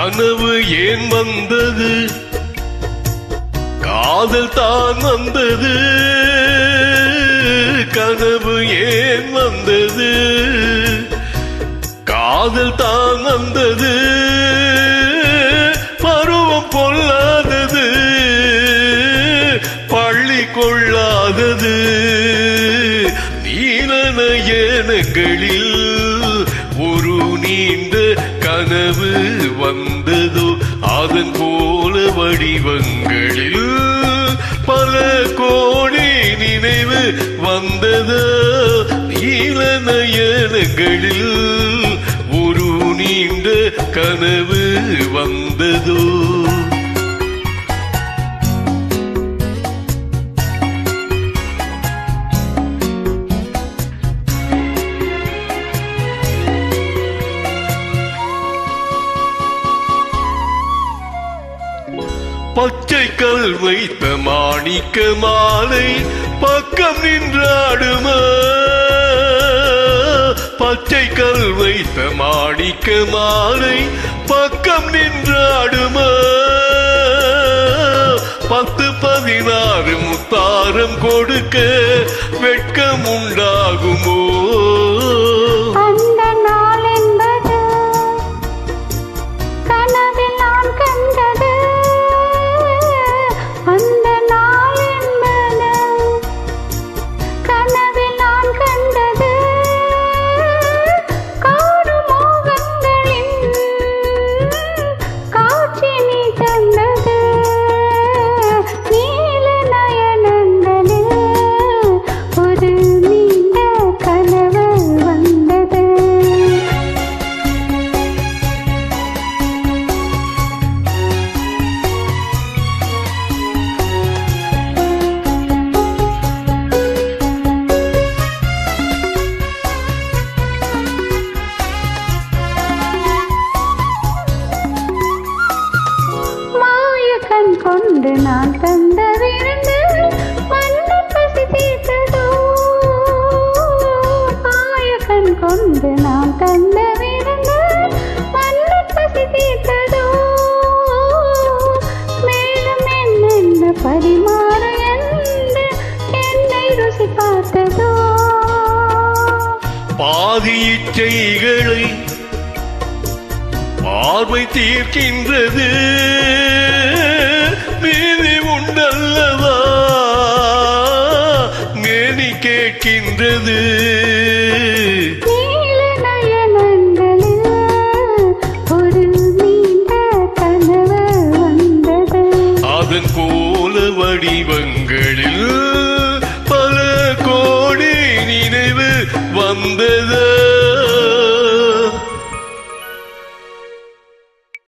கனவு ஏன் வந்தது, காதல் தான் வந்தது. கனவு ஏன் வந்தது, காதல் தான் வந்தது. பருவம் பொல்லாதது, பள்ளி கொள்ளாதது. நீலநயனங்களில் ஒரு நீண்ட கனவு வந்ததோ, அதன் போல வடிவங்களில் பல கோடி நினைவு வந்ததோ. நீலநயனங்களில் ஒரு நீண்ட கனவு வந்ததோ. பச்சை கல் வைத்த மாணிக்க மாலை பக்கம் நின்றாடுமா, பச்சை கல் வைத்த மாணிக்க மாலை பக்கம் நின்றாடுமா. 10-16 முத்தாரம் கொடுக்க வெட்கம் உண்டாகுமோ. கொண்டு நான் தந்த விருந்து மன்னர் பசி தீர்த்ததோ. ஆயக்கண் கொண்டு நான் தந்த விருந்து மன்னர் பசி தீர்த்ததோ. மேலும் என்னென்ன பரிமாற என்று என்னை ருசி பார்த்ததோ. பாதி இச்சைகளை பார்வை தீர்க்கின்றது, நீதி உண்டல்லவா மேனி கேட்கின்றது.